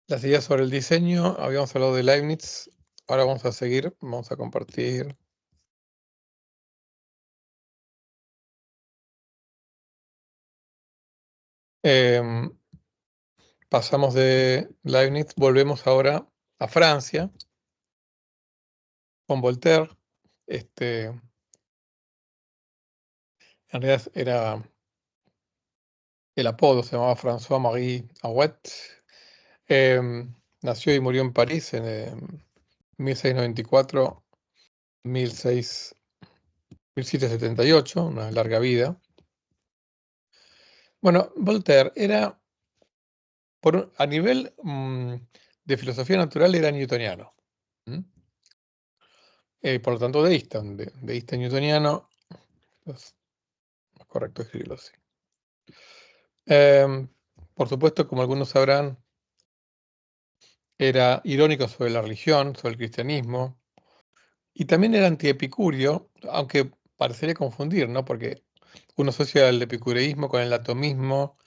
las ideas sobre el diseño. Habíamos hablado de Leibniz. Ahora vamos a seguir. Vamos a compartir. Pasamos de Leibniz, volvemos ahora a Francia, con Voltaire. En realidad era el apodo, se llamaba François-Marie Arouet. Nació y murió en París en 1694, 1778, una larga vida. Bueno, Voltaire era, a nivel de filosofía natural, era newtoniano. Por lo tanto, deísta newtoniano, es más correcto escribirlo así. Por supuesto, como algunos sabrán, era irónico sobre la religión, sobre el cristianismo, y también era antiepicurio, aunque parecería confundir, ¿no? Porque uno asocia el epicureísmo con el atomismo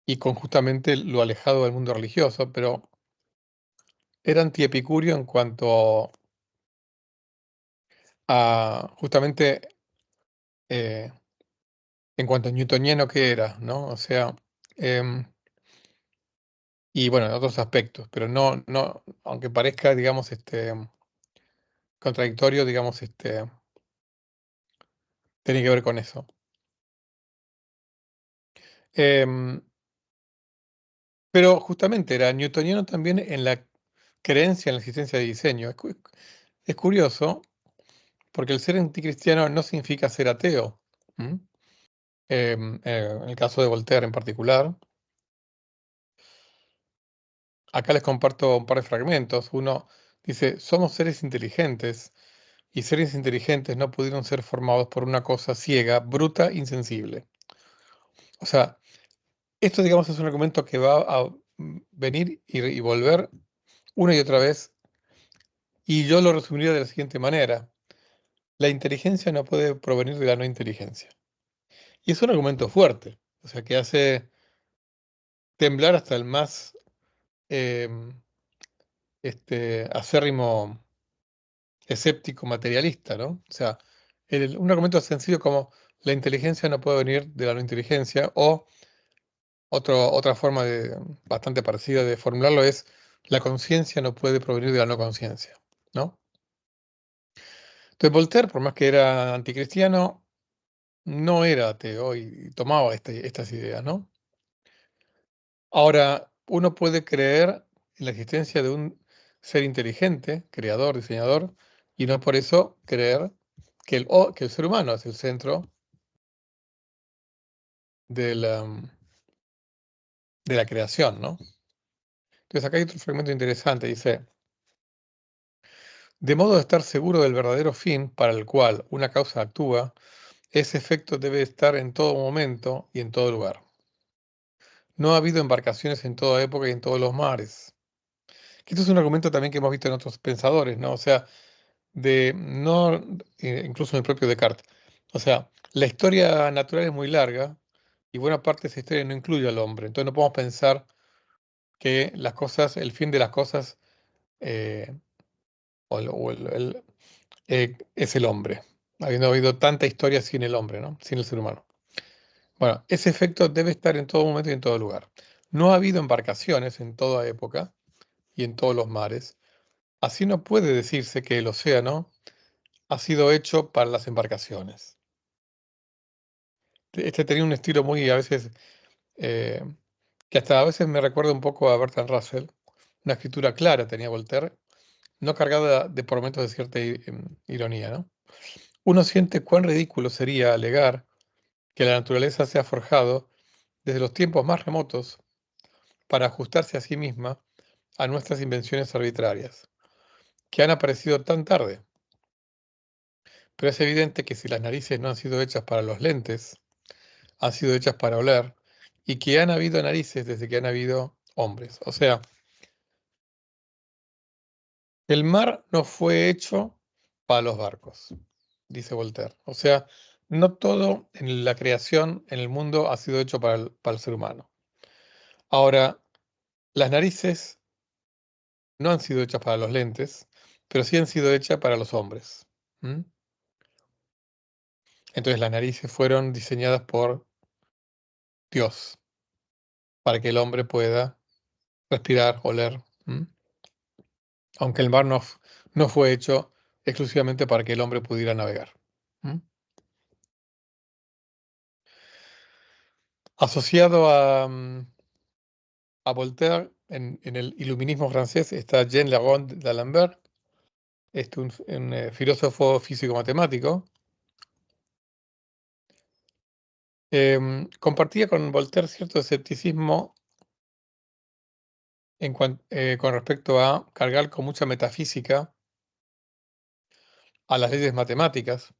y con justamente lo alejado del mundo religioso, pero era antiepicurio en cuanto a justamente en cuanto a newtoniano que era, ¿no? O sea, y bueno, en otros aspectos, pero no, aunque parezca, digamos, contradictorio, digamos, tiene que ver con eso. Pero justamente era newtoniano también en la creencia en la existencia de diseño. Es curioso, porque el ser anticristiano no significa ser ateo. En el caso de Voltaire en particular. Acá les comparto un par de fragmentos. Uno dice: somos seres inteligentes, y seres inteligentes no pudieron ser formados por una cosa ciega, bruta, insensible. O sea, esto, digamos, es un argumento que va a venir y volver una y otra vez, y yo lo resumiría de la siguiente manera: la inteligencia no puede provenir de la no inteligencia. Y es un argumento fuerte, o sea, que hace temblar hasta el más acérrimo escéptico materialista, ¿no? O sea, un argumento sencillo como la inteligencia no puede venir de la no inteligencia, o otra forma bastante parecida de formularlo es: la conciencia no puede provenir de la no conciencia, ¿no? Entonces Voltaire, por más que era anticristiano, no era ateo y tomaba estas ideas, ¿no? Ahora, uno puede creer en la existencia de un ser inteligente, creador, diseñador, y no por eso creer que el ser humano es el centro de la creación, ¿no? Entonces acá hay otro fragmento interesante, dice: de modo de estar seguro del verdadero fin para el cual una causa actúa, ese efecto debe estar en todo momento y en todo lugar. No ha habido embarcaciones en toda época y en todos los mares. Esto es un argumento también que hemos visto en otros pensadores, ¿no? O sea, incluso en el propio Descartes. O sea, la historia natural es muy larga y buena parte de esa historia no incluye al hombre. Entonces no podemos pensar que las cosas, el fin de las cosas eh, es el hombre, habiendo habido tanta historia sin el hombre, ¿no? Sin el ser humano. Bueno, ese efecto debe estar en todo momento y en todo lugar. No ha habido embarcaciones en toda época y en todos los mares. Así no puede decirse que el océano ha sido hecho para las embarcaciones. Tenía un estilo muy, a veces, eh, que hasta a veces me recuerda un poco a Bertrand Russell. Una escritura clara tenía Voltaire, no cargada por momentos de cierta ironía, ¿no? Uno siente cuán ridículo sería alegar que la naturaleza se ha forjado desde los tiempos más remotos para ajustarse a sí misma a nuestras invenciones arbitrarias, que han aparecido tan tarde. Pero es evidente que si las narices no han sido hechas para los lentes, han sido hechas para oler, y que han habido narices desde que han habido hombres. O sea, el mar no fue hecho para los barcos, dice Voltaire. O sea, no todo en la creación, en el mundo, ha sido hecho para el ser humano. Ahora, las narices no han sido hechas para los lentes, pero sí han sido hechas para los hombres. ¿Mm? Entonces las narices fueron diseñadas por Dios para que el hombre pueda respirar, oler. ¿Mm? Aunque el mar no fue hecho exclusivamente para que el hombre pudiera navegar. ¿Mm? Asociado a Voltaire, en el iluminismo francés, está Jean Le Rond d'Alembert, un filósofo físico-matemático. Compartía con Voltaire cierto escepticismo con respecto a cargar con mucha metafísica a las leyes matemáticas,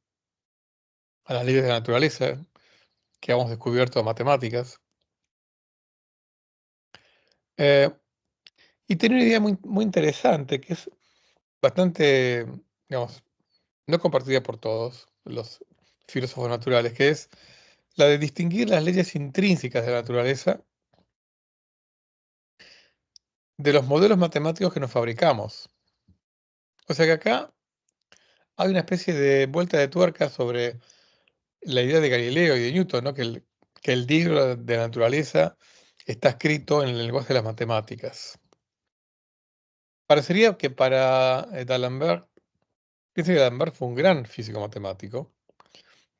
a las leyes de la naturaleza que hemos descubierto matemáticas. Eh, y tiene una idea muy interesante, que es bastante, digamos, no compartida por todos los filósofos naturales, que es la de distinguir las leyes intrínsecas de la naturaleza de los modelos matemáticos que nos fabricamos. O sea que acá hay una especie de vuelta de tuerca sobre la idea de Galileo y de Newton, ¿no? Que el libro de la naturaleza está escrito en el lenguaje de las matemáticas. Parecería que para D'Alembert, piensa que D'Alembert fue un gran físico matemático.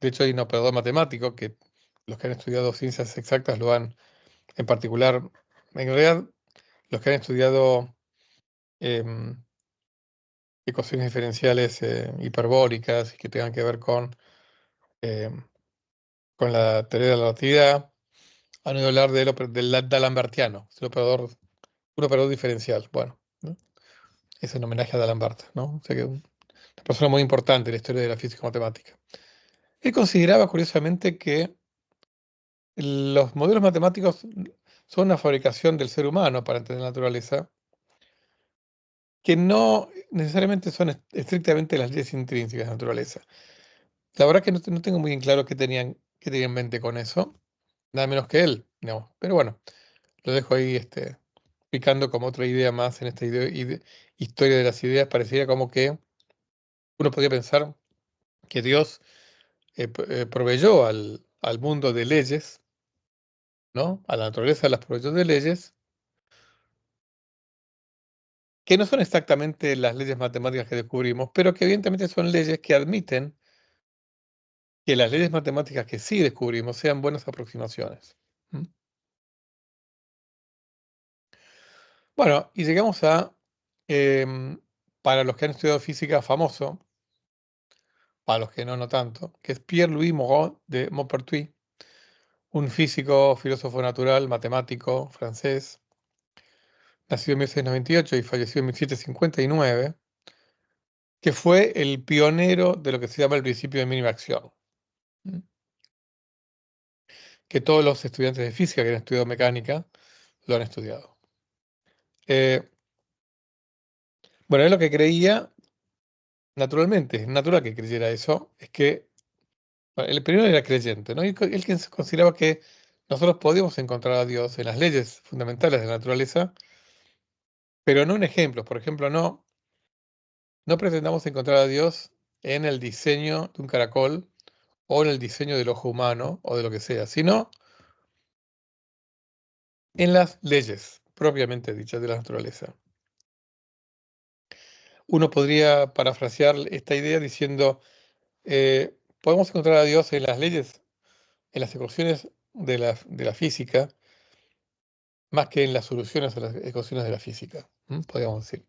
De hecho, hay un operador matemático que los que han estudiado ciencias exactas lo han, en particular, en realidad, los que han estudiado em, ecuaciones diferenciales hiperbólicas y que tengan que ver em, con la teoría de la relatividad, han oído hablar del D'Alembertiano, es un operador diferencial. Bueno, ¿no? Es en homenaje a D'Alembert, ¿no? O sea que una persona muy importante en la historia de la física matemática. Él consideraba, curiosamente, que los modelos matemáticos son una fabricación del ser humano para entender la naturaleza, que no necesariamente son estrictamente las leyes intrínsecas de la naturaleza. La verdad que no tengo muy bien claro qué tenía en mente con eso, nada menos que él, digamos. Pero bueno, lo dejo ahí picando como otra idea más en esta historia de las ideas. Parecería como que uno podría pensar que Dios proveyó al mundo de leyes, ¿no? A la naturaleza las proveyó de leyes que no son exactamente las leyes matemáticas que descubrimos, pero que evidentemente son leyes que admiten que las leyes matemáticas que sí descubrimos sean buenas aproximaciones. ¿Mm? Bueno, y llegamos em, para los que han estudiado física, famoso, para los que no tanto, que es Pierre-Louis Moreau de Maupertuis, un físico, filósofo natural, matemático francés, nacido en 1698 y falleció en 1759, que fue el pionero de lo que se llama el principio de mínima acción, ¿m? Que todos los estudiantes de física que han estudiado mecánica lo han estudiado. Eh, bueno, él lo que creía, naturalmente, es natural que creyera eso, es que bueno, el primero era creyente, ¿no? Y él que consideraba que nosotros podíamos encontrar a Dios en las leyes fundamentales de la naturaleza, pero no en ejemplos. Por ejemplo, no pretendamos encontrar a Dios en el diseño de un caracol o en el diseño del ojo humano o de lo que sea, sino en las leyes propiamente dichas de la naturaleza. Uno podría parafrasear esta idea diciendo, podemos encontrar a Dios en las leyes, en las ecuaciones de la física, más que en las soluciones a las ecuaciones de la física, podríamos decir.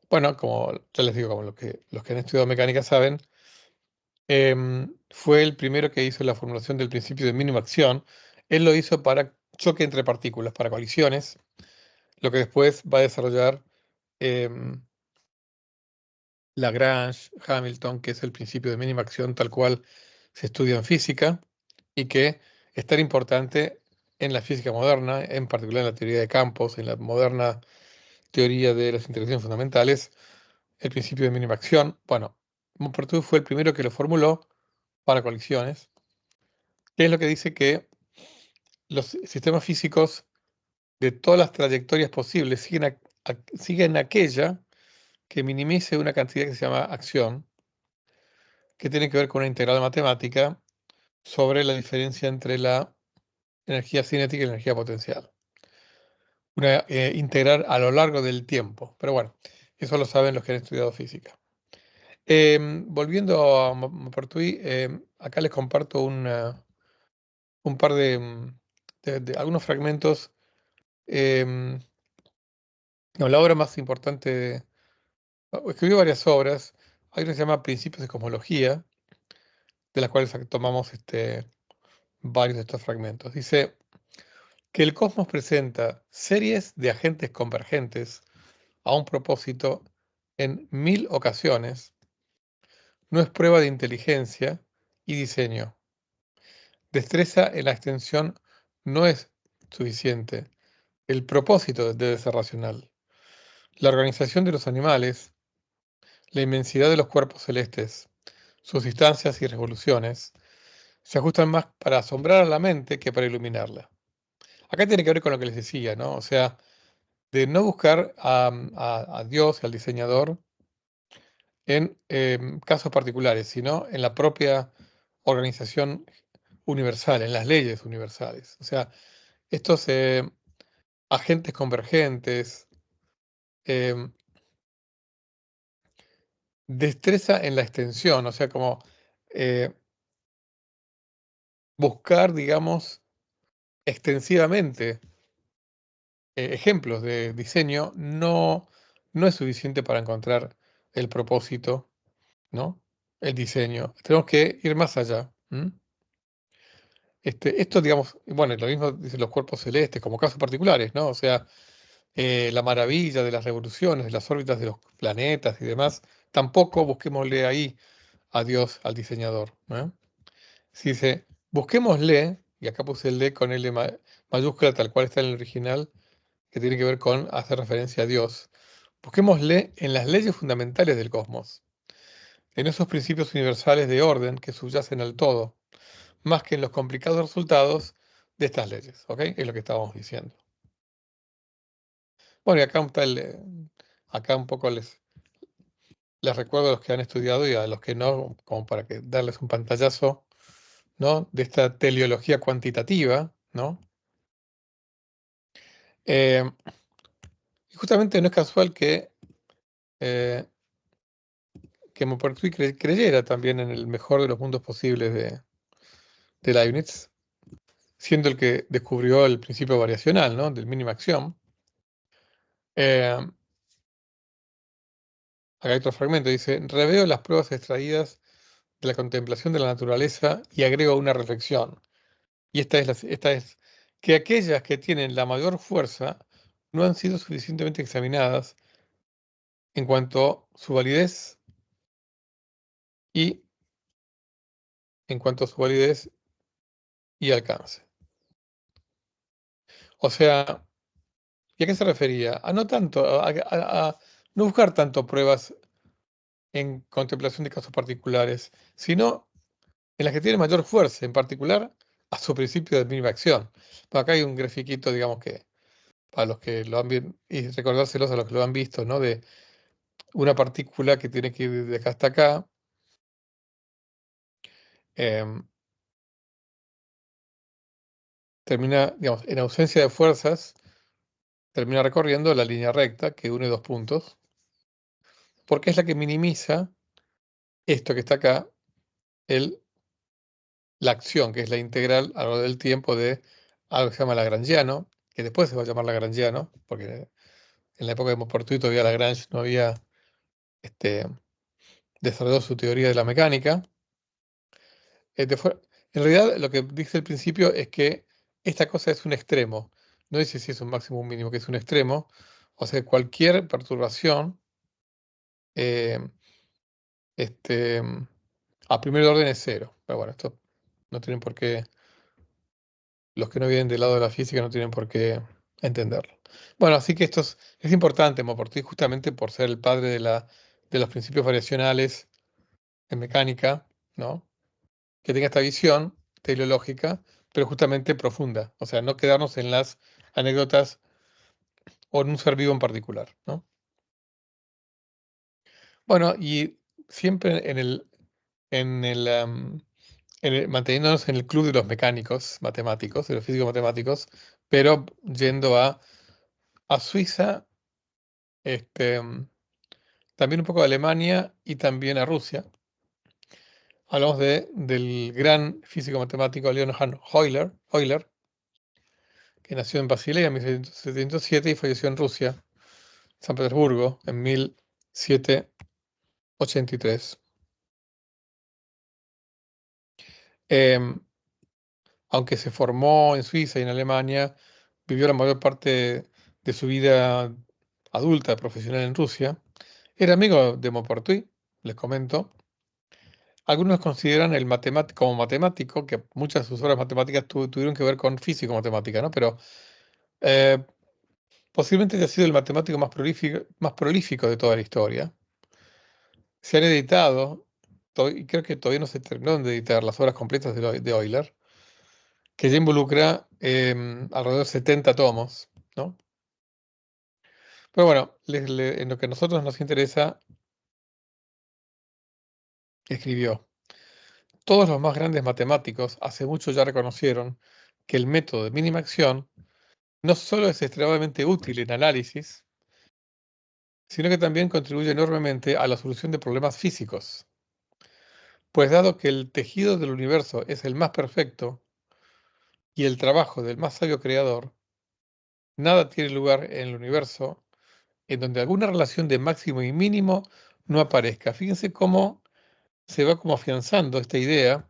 Bueno, como ya les digo, como los que han estudiado mecánica saben, fue el primero que hizo la formulación del principio de mínima acción. Él lo hizo para choque entre partículas, para colisiones, lo que después va a desarrollar em, Lagrange, Hamilton, que es el principio de mínima acción tal cual se estudia en física y que es tan importante en la física moderna, en particular en la teoría de campos, en la moderna teoría de las interacciones fundamentales, el principio de mínima acción. Bueno, Maupertuis fue el primero que lo formuló para colisiones, que es lo que dice que los sistemas físicos de todas las trayectorias posibles siguen aquella que minimice una cantidad que se llama acción, que tiene que ver con una integral matemática sobre la diferencia entre la energía cinética y la energía potencial. Una integral a lo largo del tiempo. Pero bueno, eso lo saben los que han estudiado física. Volviendo a Maupertuis, acá les comparto un par de algunos fragmentos. No, la obra más importante, escribió varias obras. Hay una que se llama Principios de Cosmología, de las cuales tomamos varios de estos fragmentos. Dice que el cosmos presenta series de agentes convergentes a un propósito en 1000 ocasiones, no es prueba de inteligencia y diseño. Destreza en la extensión no es suficiente. El propósito debe ser racional. La organización de los animales, la inmensidad de los cuerpos celestes, sus distancias y revoluciones, se ajustan más para asombrar a la mente que para iluminarla. Acá tiene que ver con lo que les decía, ¿no? O sea, de no buscar a Dios, al diseñador, en casos particulares, sino en la propia organización universal, en las leyes universales. O sea, estos agentes convergentes, em, destreza en la extensión, o sea, como eh, buscar, digamos, extensivamente ejemplos de diseño no es suficiente para encontrar el propósito, ¿no? El diseño. Tenemos que ir más allá. Esto, digamos, bueno, lo mismo dicen los cuerpos celestes, como casos particulares, ¿no? O sea, la maravilla de las revoluciones, de las órbitas de los planetas y demás, tampoco busquémosle ahí a Dios, al diseñador, ¿no? Si dice, busquémosle, y acá puse el le con L mayúscula, tal cual está en el original, que tiene que ver con hacer referencia a Dios. Busquémosle en las leyes fundamentales del cosmos, en esos principios universales de orden que subyacen al todo, más que en los complicados resultados de estas leyes, ¿ok? Es lo que estábamos diciendo. Bueno, y acá, acá un poco les recuerdo a los que han estudiado y a los que no, como para que darles un pantallazo, ¿no? De esta teleología cuantitativa, ¿no? Eh, y justamente no es casual eh, que Maupertuis creyera también en el mejor de los mundos posibles de Leibniz, siendo el que descubrió el principio variacional, ¿no? Del mínima acción. Eh, Acá hay otro fragmento, dice, reveo las pruebas extraídas de la contemplación de la naturaleza y agrego una reflexión. Y esta es que aquellas que tienen la mayor fuerza no han sido suficientemente examinadas en cuanto a su validez y en cuanto a su validez y alcance. O sea, ¿y a qué se refería? A no tanto, a no buscar tanto pruebas en contemplación de casos particulares, sino en las que tienen mayor fuerza, en particular a su principio de mínima acción. Acá hay un grafiquito, digamos que para los que lo han visto, y recordárselos a los que lo han visto, ¿no? De una partícula que tiene que ir de acá hasta acá. em, Termina, digamos, en ausencia de fuerzas, termina recorriendo la línea recta que une dos puntos, porque es la que minimiza esto que está acá, la acción, que es la integral a lo largo del tiempo de algo que se llama Lagrangiano, que después se va a llamar Lagrangiano, porque en la época de Maupertuis todavía Lagrange no había este, desarrollado su teoría de la mecánica. En realidad, lo que dice el principio es que esta cosa es un extremo. No dice si es un máximo o un mínimo, que es un extremo. O sea, cualquier perturbación eh, este, a primer orden es cero. Pero bueno, esto no tienen por qué, los que no vienen del lado de la física no tienen por qué entenderlo. Bueno, así que es importante, Maupertuis, justamente por ser el padre de los principios variacionales en mecánica, ¿no? Que tenga esta visión teleológica pero justamente profunda. O sea, no quedarnos en las anécdotas o en un ser vivo en particular, ¿no? Bueno, y siempre manteniéndonos en el club de los mecánicos matemáticos, de los físicos matemáticos, pero yendo a Suiza, este, también un poco a Alemania y también a Rusia. Hablamos del gran físico matemático Leonhard Euler, que nació en Basilea en 1707 y falleció en Rusia, San Petersburgo, en 1783. Em, Aunque se formó en Suiza y en Alemania, vivió la mayor parte de su vida adulta, profesional en Rusia. Era amigo de Maupertuis, les comento. Algunos consideran el matemático como matemático, que muchas de sus obras matemáticas tuvieron que ver con físico-matemática, ¿no? Pero eh, posiblemente haya sido el matemático más prolífico de toda la historia. Se han editado, y creo que todavía no se terminaron de editar las obras completas de Euler, que ya involucra alrededor de 70 tomos, ¿no? Pero bueno, en lo que a nosotros nos interesa, escribió: todos los más grandes matemáticos hace mucho ya reconocieron que el método de mínima acción no solo es extremadamente útil en análisis, sino que también contribuye enormemente a la solución de problemas físicos. Pues dado que el tejido del universo es el más perfecto y el trabajo del más sabio creador, nada tiene lugar en el universo en donde alguna relación de máximo y mínimo no aparezca. Fíjense cómo se va como afianzando esta idea,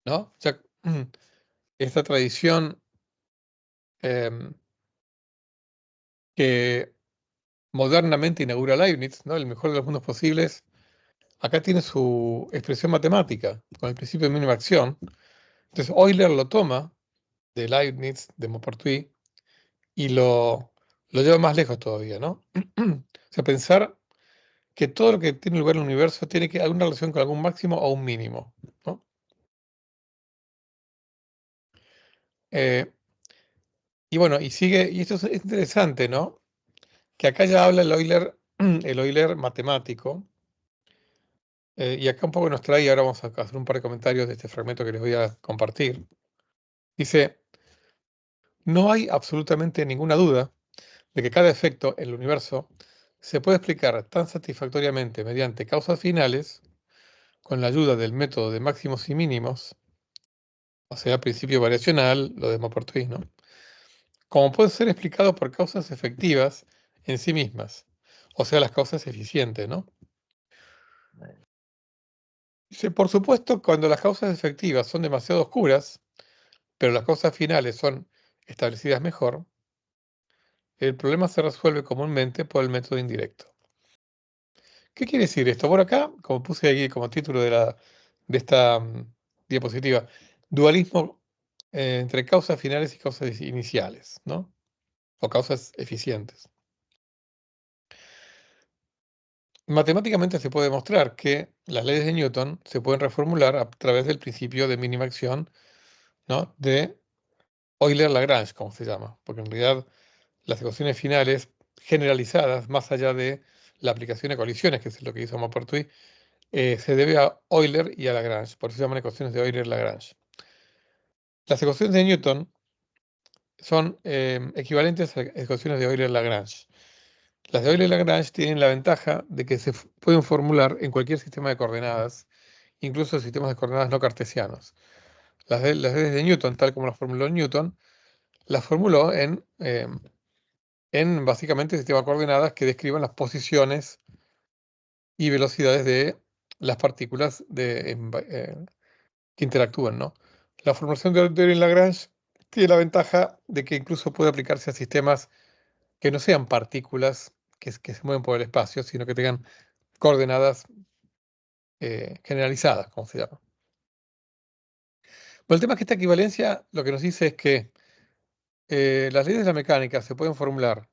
¿no? Ya, esta tradición em, que modernamente inaugura Leibniz, ¿no? El mejor de los mundos posibles, acá tiene su expresión matemática, con el principio de mínima acción. Entonces Euler lo toma de Leibniz, de Maupertuis, y lo lleva más lejos todavía, ¿no? O sea, pensar que todo lo que tiene lugar en el universo tiene que alguna relación con algún máximo o un mínimo, ¿no? Eh, y bueno, y sigue, y esto es interesante, ¿no? Que acá ya habla el Euler matemático, y acá un poco nos trae, y ahora vamos a hacer un par de comentarios de este fragmento que les voy a compartir. Dice: no hay absolutamente ninguna duda de que cada efecto en el universo se puede explicar tan satisfactoriamente mediante causas finales, con la ayuda del método de máximos y mínimos, o sea, principio variacional, lo de Maupertuis, ¿no? Como puede ser explicado por causas efectivas en sí mismas, o sea, las causas eficientes, ¿no? Dice: por supuesto, cuando las causas efectivas son demasiado oscuras, pero las causas finales son establecidas mejor, el problema se resuelve comúnmente por el método indirecto. ¿Qué quiere decir esto? Bueno, acá, como puse aquí como título de esta diapositiva, dualismo entre causas finales y causas iniciales, ¿no? O causas eficientes. Matemáticamente se puede demostrar que las leyes de Newton se pueden reformular a través del principio de mínima acción, ¿no? De Euler-Lagrange, como se llama, porque en realidad las ecuaciones finales generalizadas, más allá de la aplicación a colisiones, que es lo que hizo Maupertuis, se debe a Euler y a Lagrange, por eso se llaman ecuaciones de Euler-Lagrange. Las ecuaciones de Newton son equivalentes a ecuaciones de Euler-Lagrange. Las de Euler-Lagrange tienen la ventaja de que se pueden formular en cualquier sistema de coordenadas, incluso sistemas de coordenadas no cartesianos. Las leyes de Newton, tal como las formuló Newton, las formuló en básicamente sistemas de coordenadas que describan las posiciones y velocidades de las partículas que interactúan, ¿no? La formulación de Euler-Lagrange tiene la ventaja de que incluso puede aplicarse a sistemas que no sean partículas que se mueven por el espacio, sino que tengan coordenadas generalizadas, como se llama. Pero el tema es que esta equivalencia lo que nos dice es que las leyes de la mecánica se pueden formular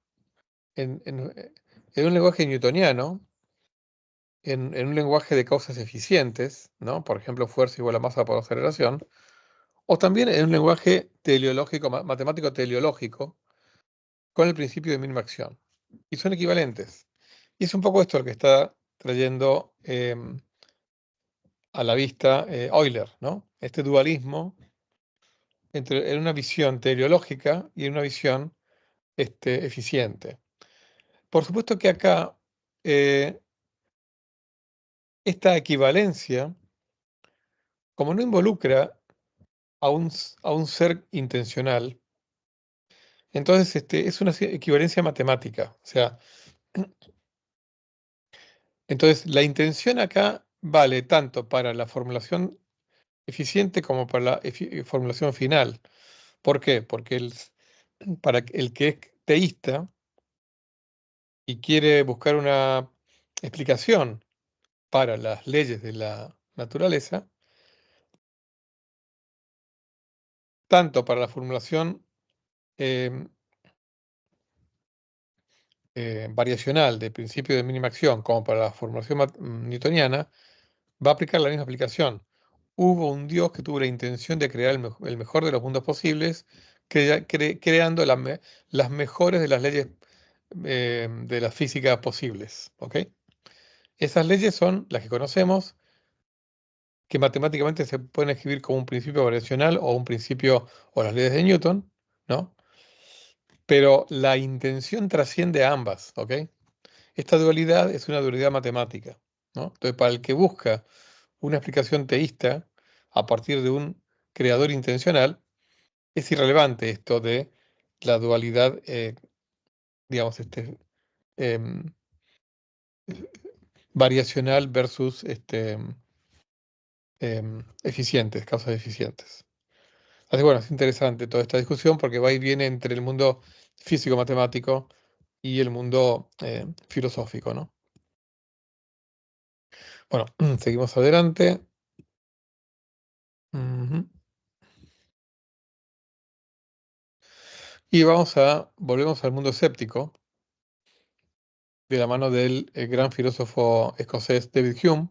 en un lenguaje newtoniano, en un lenguaje de causas eficientes, ¿no? Por ejemplo, fuerza igual a masa por aceleración, o también en un lenguaje teleológico, matemático teleológico, con el principio de mínima acción. Y son equivalentes. Y es un poco esto lo que está trayendo a la vista Euler, ¿no? Este dualismo en una visión teleológica y en una visión eficiente. Por supuesto que acá eh, esta equivalencia, como no involucra a un ser intencional, entonces es una equivalencia matemática. O sea, entonces la intención acá vale tanto para la formulación eficiente como para la formulación final. ¿Por qué? Porque para el que es teísta y quiere buscar una explicación para las leyes de la naturaleza, tanto para la formulación em, variacional de principio de mínima acción como para la formulación newtoniana, va a aplicar la misma aplicación. Hubo un Dios que tuvo la intención de crear el mejor de los mundos posibles, creando las mejores de las leyes de la física posibles. ¿Ok? Esas leyes son las que conocemos, que matemáticamente se pueden escribir como un principio variacional o un principio o las leyes de Newton, ¿no? Pero la intención trasciende a ambas, ¿ok? Esta dualidad es una dualidad matemática, ¿no? Entonces, para el que busca una explicación teísta a partir de un creador intencional, es irrelevante esto de la dualidad, digamos, em, variacional versus eficientes, causas eficientes. Así que bueno, es interesante toda esta discusión porque va y viene entre el mundo físico-matemático y el mundo filosófico, ¿no? Bueno, seguimos adelante. Ujú. Y volvemos al mundo escéptico, de la mano del gran filósofo escocés David Hume.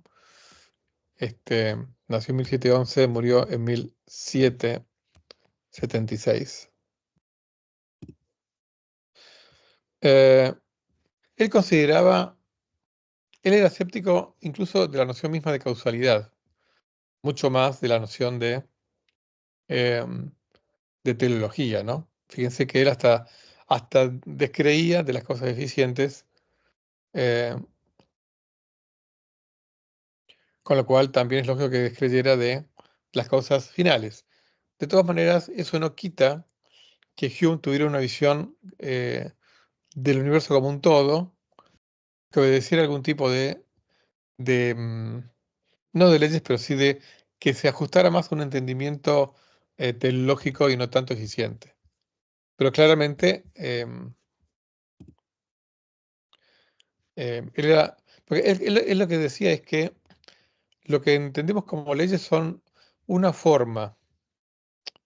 Nació en 1711, murió en 1776. Eh, él consideraba, él era escéptico incluso de la noción misma de causalidad, mucho más de la noción em, de teleología, ¿no? Fíjense que él hasta descreía de las cosas eficientes, eh, con lo cual también es lógico que descreyera de las causas finales. De todas maneras, eso no quita que Hume tuviera una visión del universo como un todo, que obedeciera algún tipo de no de leyes, pero sí de que se ajustara más a un entendimiento teleológico y no tanto eficiente. Pero claramente, él era, porque él lo que decía es que lo que entendemos como leyes son una forma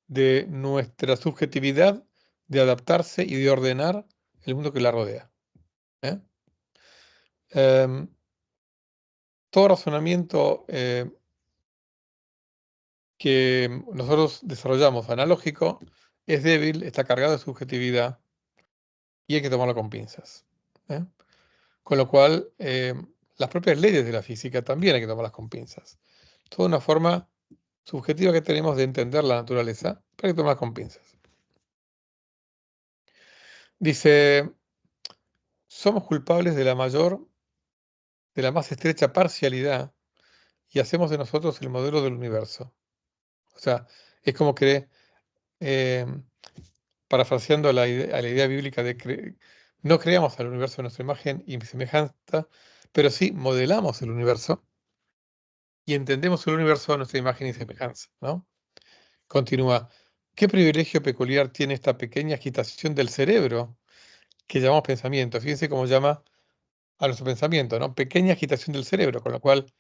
de nuestra subjetividad de adaptarse y de ordenar el mundo que la rodea. ¿Eh? Em, Todo razonamiento que nosotros desarrollamos analógico es débil, está cargado de subjetividad y hay que tomarlo con pinzas. ¿Eh? Con lo cual, las propias leyes de la física también hay que tomarlas con pinzas. Toda una forma subjetiva que tenemos de entender la naturaleza, pero hay que tomarlas con pinzas. Dice, somos culpables de la más estrecha parcialidad y hacemos de nosotros el modelo del universo. O sea, es como que, eh, parafraseando a la idea bíblica de que no creamos al universo a nuestra imagen y semejanza, pero sí modelamos el universo y entendemos el universo a nuestra imagen y semejanza, ¿no? Continúa. ¿Qué privilegio peculiar tiene esta pequeña agitación del cerebro que llamamos pensamiento? Fíjense cómo llama a nuestro pensamiento, ¿no? Pequeña agitación del cerebro, con lo cual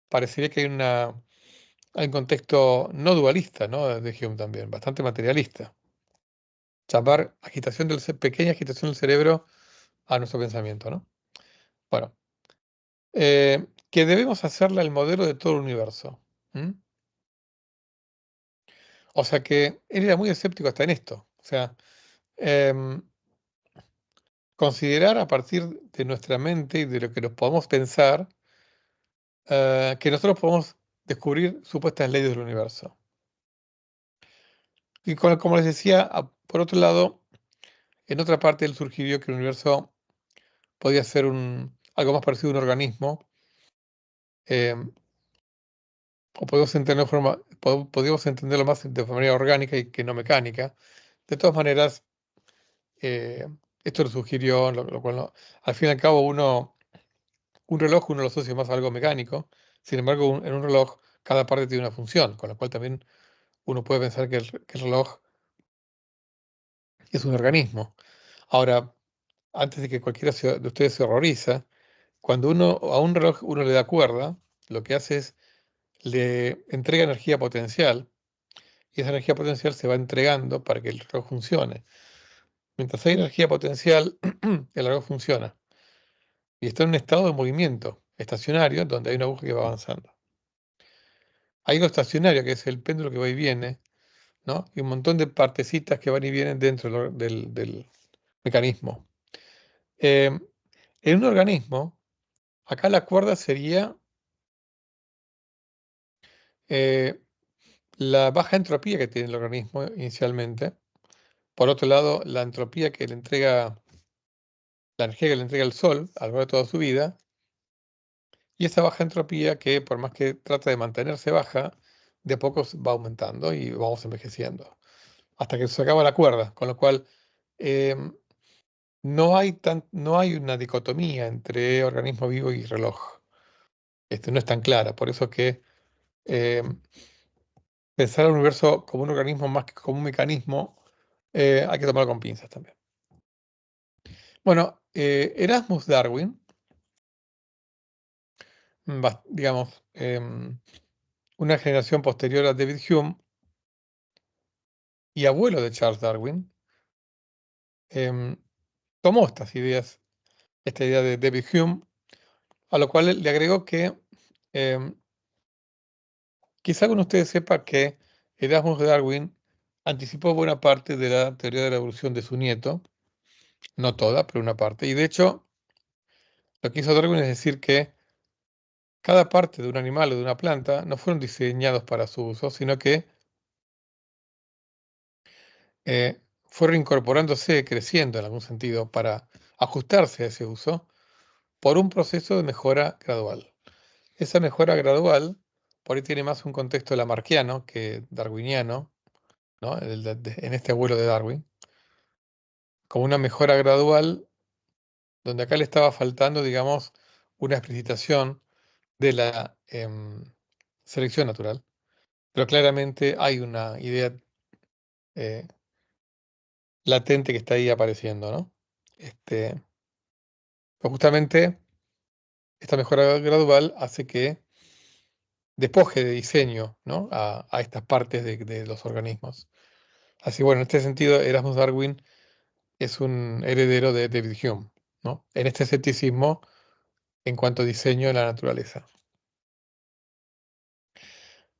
parecería que hay un contexto no dualista, ¿no? De Hume también, bastante materialista. Llamar pequeña agitación del cerebro a nuestro pensamiento, ¿no? Bueno, que debemos hacerla el modelo de todo el universo. ¿Mm? O sea que él era muy escéptico hasta en esto. O sea, em, considerar a partir de nuestra mente y de lo que nos podamos pensar, que nosotros podemos descubrir supuestas leyes del universo. Y como les decía, por otro lado, en otra parte él sugirió que el universo podía ser algo más parecido a un organismo, em, o podíamos entenderlo más de manera orgánica y que no mecánica. De todas maneras, eh, esto lo sugirió, lo cual al fin y al cabo un reloj uno lo asocia más a algo mecánico. Sin embargo, en un reloj cada parte tiene una función, con lo cual también uno puede pensar que el reloj es un organismo. Ahora, antes de que cualquiera de ustedes se horroriza, cuando a un reloj uno le da cuerda, lo que hace es le entrega energía potencial y esa energía potencial se va entregando para que el reloj funcione. Mientras hay energía potencial, el reloj funciona y está en un estado de movimiento estacionario donde hay una aguja que va avanzando. Hay algo estacionario que es el péndulo que va y viene, ¿no? Y un montón de partecitas que van y vienen dentro del mecanismo. Em, en un organismo, acá la cuerda sería eh, la baja entropía que tiene el organismo inicialmente. Por otro lado, la entropía que le entrega, la energía que le entrega el Sol a lo largo de toda su vida. Y esa baja entropía que por más que trata de mantenerse baja, de a poco va aumentando y vamos envejeciendo. Hasta que se acaba la cuerda. Con lo cual, em, no hay una dicotomía entre organismo vivo y reloj. No es tan clara. Por eso que em, pensar al universo como un organismo más que como un mecanismo, hay que tomarlo con pinzas también. Bueno, Erasmus Darwin, digamos, una generación posterior a David Hume y abuelo de Charles Darwin, em, tomó esta idea de David Hume, a lo cual le agregó que em, quizá alguno de ustedes sepa que Erasmus Darwin anticipó buena parte de la teoría de la evolución de su nieto, no toda, pero una parte. Y de hecho, lo que hizo Darwin es decir que cada parte de un animal o de una planta no fueron diseñados para su uso, sino que fueron incorporándose, creciendo en algún sentido, para ajustarse a ese uso por un proceso de mejora gradual. Esa mejora gradual, por ahí tiene más un contexto lamarckiano que darwiniano, ¿no? En este abuelo de Darwin, como una mejora gradual, donde acá le estaba faltando, digamos, una explicitación de la selección natural. Pero claramente hay una idea eh, latente que está ahí apareciendo, ¿no? Pues justamente esta mejora gradual hace que despoje de diseño, ¿no? a estas partes de los organismos. Así bueno, en este sentido, Erasmus Darwin es un heredero de David Hume, ¿no? En este escepticismo en cuanto a diseño de la naturaleza.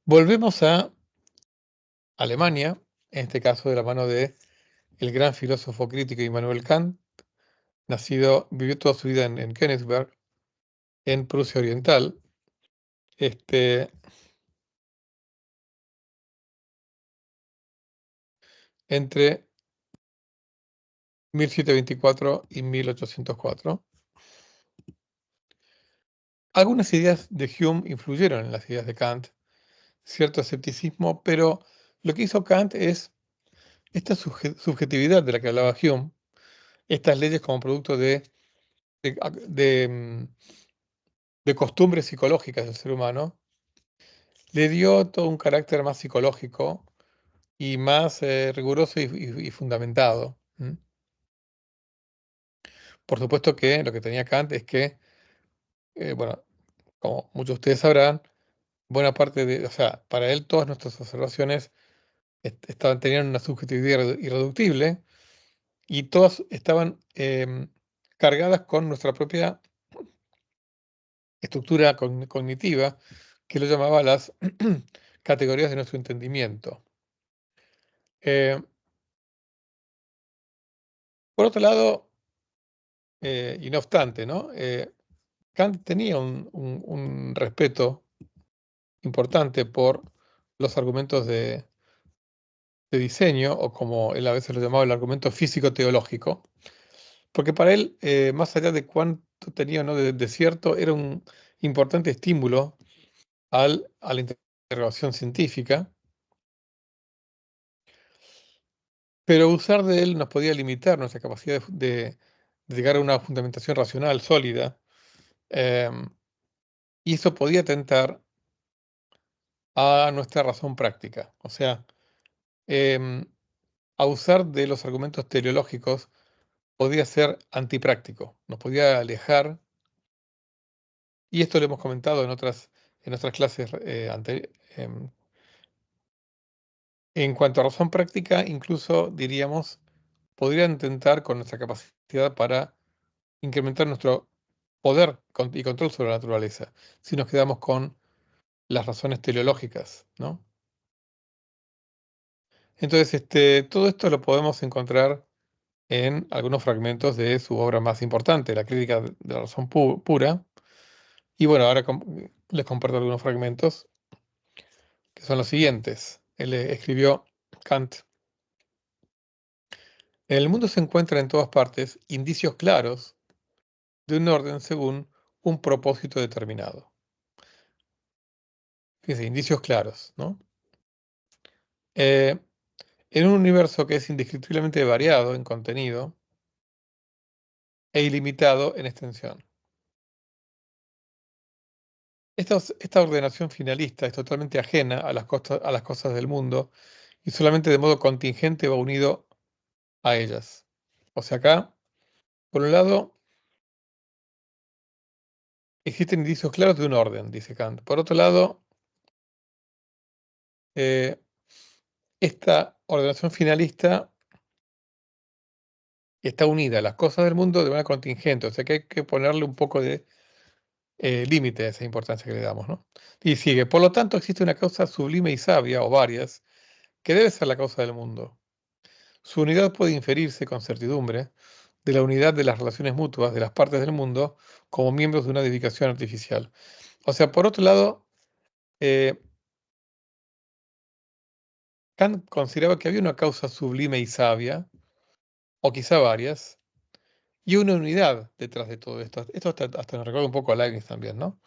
Volvemos a Alemania, en este caso de la mano de el gran filósofo crítico Immanuel Kant, vivió toda su vida en Königsberg, en Prusia Oriental, este, entre 1724 y 1804. Algunas ideas de Hume influyeron en las ideas de Kant, cierto escepticismo, pero lo que hizo Kant es esta subjetividad de la que hablaba Hume, estas leyes como producto de, de, mm, de costumbres psicológicas del ser humano, le dio todo un carácter más psicológico y más riguroso y fundamentado. Por supuesto que lo que tenía Kant es que, bueno, como muchos de ustedes sabrán, buena parte o sea, para él todas nuestras observaciones tenían una subjetividad irreductible y todas estaban cargadas con nuestra propia estructura cognitiva, que lo llamaba las categorías de nuestro entendimiento. Eh, por otro lado, y no obstante, ¿no? Kant tenía un respeto importante por los argumentos de diseño, o como él a veces lo llamaba, el argumento físico-teológico, porque para él, más allá de cuánto tenía o no de cierto, era un importante estímulo a la interrogación científica, pero usar de él nos podía limitar nuestra capacidad de llegar a una fundamentación racional sólida, em, y eso podía atentar a nuestra razón práctica. O sea, em, a usar de los argumentos teleológicos podía ser antipráctico, nos podía alejar, y esto lo hemos comentado en otras clases en cuanto a razón práctica, incluso diríamos, podría intentar con nuestra capacidad para incrementar nuestro poder y control sobre la naturaleza, si nos quedamos con las razones teleológicas, ¿no? Entonces, todo esto lo podemos encontrar en algunos fragmentos de su obra más importante, La crítica de la razón pura. Y bueno, ahora les comparto algunos fragmentos que son los siguientes. Él escribió, Kant: en el mundo se encuentran en todas partes indicios claros de un orden según un propósito determinado. Fíjense, indicios claros, ¿no? Eh, en un universo que es indescriptiblemente variado en contenido e ilimitado en extensión. Esta ordenación finalista es totalmente ajena a las cosas del mundo y solamente de modo contingente va unido a ellas. O sea, acá, por un lado, existen indicios claros de un orden, dice Kant. Por otro lado, eh, esta ordenación finalista está unida a las cosas del mundo de manera contingente, o sea que hay que ponerle un poco de límite a esa importancia que le damos, ¿no? Y sigue, por lo tanto, existe una causa sublime y sabia, o varias, que debe ser la causa del mundo. Su unidad puede inferirse con certidumbre de la unidad de las relaciones mutuas de las partes del mundo como miembros de una edificación artificial. O sea, por otro lado, eh, Kant consideraba que había una causa sublime y sabia, o quizá varias, y una unidad detrás de todo esto. Esto hasta nos recuerda un poco a Leibniz también, ¿no?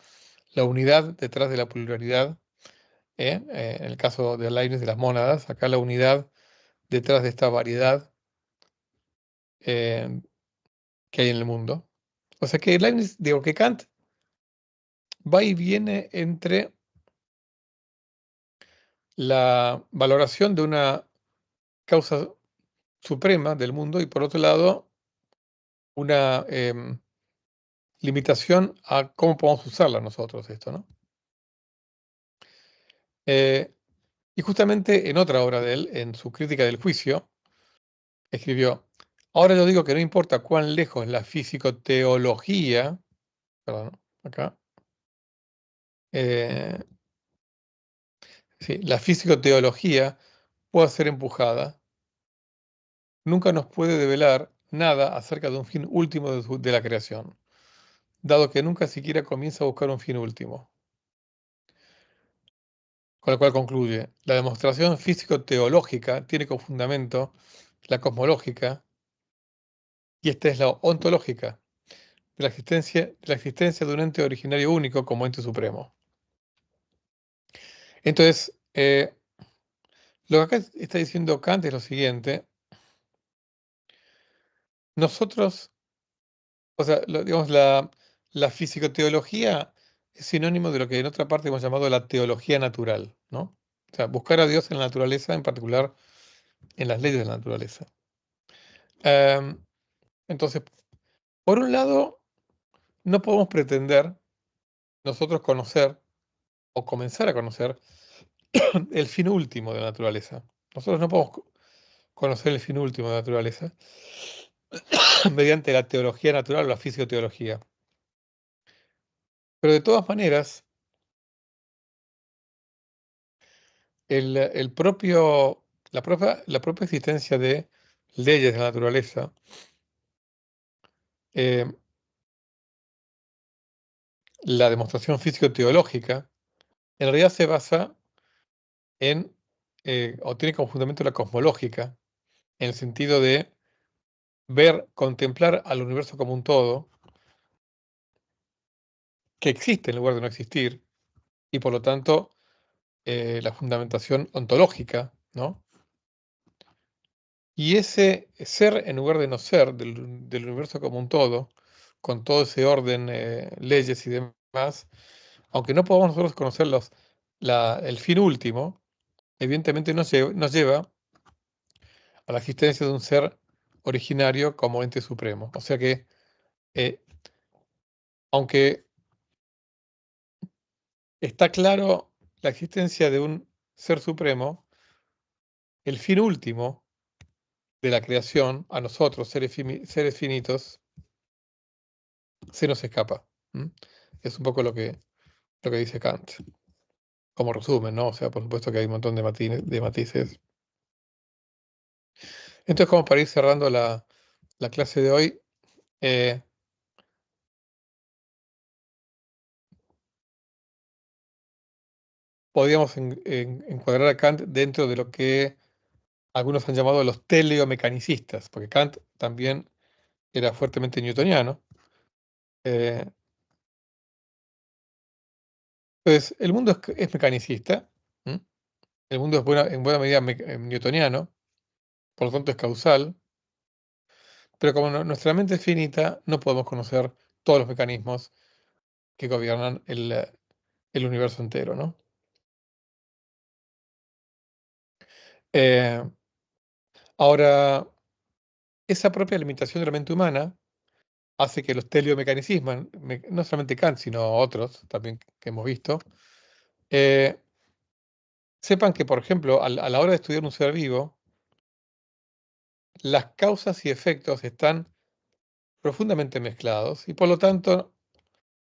La unidad detrás de la pluralidad, en el caso de Leibniz de las mónadas, acá la unidad detrás de esta variedad eh, que hay en el mundo. O sea que Leibniz, digo que Kant va y viene entre la valoración de una causa suprema del mundo y, por otro lado, una limitación a cómo podemos usarla nosotros esto, ¿no? Eh, y justamente en otra obra de él, en su Crítica del Juicio, escribió: ahora yo digo que no importa cuán lejos la fisicoteología, perdón, acá, eh, sí, la fisicoteología pueda ser empujada, nunca nos puede develar nada acerca de un fin último de la creación, dado que nunca siquiera comienza a buscar un fin último. Con lo cual concluye, la demostración físico-teológica tiene como fundamento la cosmológica, y esta es la ontológica, de la existencia de un ente originario único como ente supremo. Entonces, lo que acá está diciendo Kant es lo siguiente: nosotros, o sea, digamos, la fisicoteología es sinónimo de lo que en otra parte hemos llamado la teología natural, ¿no? O sea, buscar a Dios en la naturaleza, en particular en las leyes de la naturaleza. Em, entonces, por un lado, no podemos pretender nosotros conocer o comenzar a conocer el fin último de la naturaleza. Nosotros no podemos conocer el fin último de la naturaleza mediante la teología natural o la fisioteología. Pero de todas maneras, el propio, la propia existencia de leyes de la naturaleza, eh, la demostración físico-teológica, en realidad se basa en, o tiene como fundamento la cosmológica, en el sentido de ver, contemplar al universo como un todo, que existe en lugar de no existir, y por lo tanto, la fundamentación ontológica, ¿no? Y ese ser en lugar de no ser del universo como un todo, con todo ese orden, leyes y demás, aunque no podamos nosotros conocer el fin último, evidentemente nos lleva a la existencia de un ser originario como ente supremo. O sea que, eh, aunque está claro la existencia de un ser supremo, el fin último de la creación, a nosotros, seres finitos, se nos escapa. ¿M? Es un poco lo que dice Kant, como resumen, ¿no? O sea, por supuesto que hay un montón de matices. Entonces, como para ir cerrando la clase de hoy, eh, podríamos encuadrar a Kant dentro de lo que algunos han llamado los teleomecanicistas, porque Kant también era fuertemente newtoniano. Eh, entonces, el mundo es mecanicista, ¿m? El mundo es en buena medida newtoniano, por lo tanto es causal, pero como nuestra mente es finita, no podemos conocer todos los mecanismos que gobiernan el universo entero, ¿no? Eh, ahora, esa propia limitación de la mente humana hace que los teleomecanicismos, no solamente Kant, sino otros también que hemos visto, eh, sepan que, por ejemplo, a la hora de estudiar un ser vivo, las causas y efectos están profundamente mezclados y por lo tanto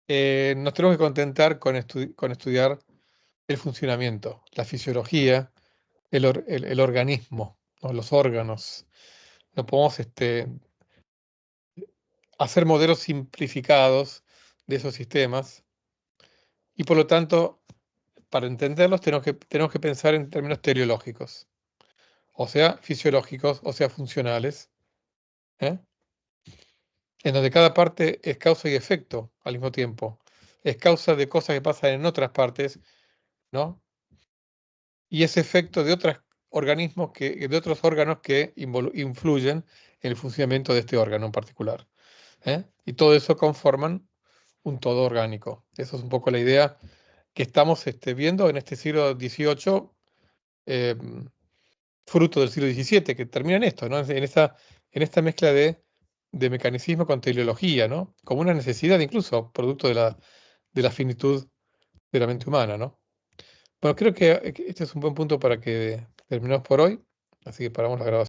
nos tenemos que contentar con estudiar el funcionamiento, la fisiología, el organismo, ¿no? Los órganos. No podemos hacer modelos simplificados de esos sistemas y por lo tanto, para entenderlos tenemos que pensar en términos teleológicos, o sea, fisiológicos, o sea, funcionales, ¿eh? En donde cada parte es causa y efecto al mismo tiempo. Es causa de cosas que pasan en otras partes, ¿no? Y es efecto de de otros órganos que influyen en el funcionamiento de este órgano en particular, ¿eh? Y todo eso conforman un todo orgánico. Esa es un poco la idea que estamos viendo en este siglo XVIII, fruto del siglo XVII, que termina en esto, ¿no? En esta mezcla de mecanicismo con teleología, ¿no? Como una necesidad incluso, producto de la finitud de la mente humana, ¿no? Bueno, creo que este es un buen punto para que terminemos por hoy, así que paramos la grabación.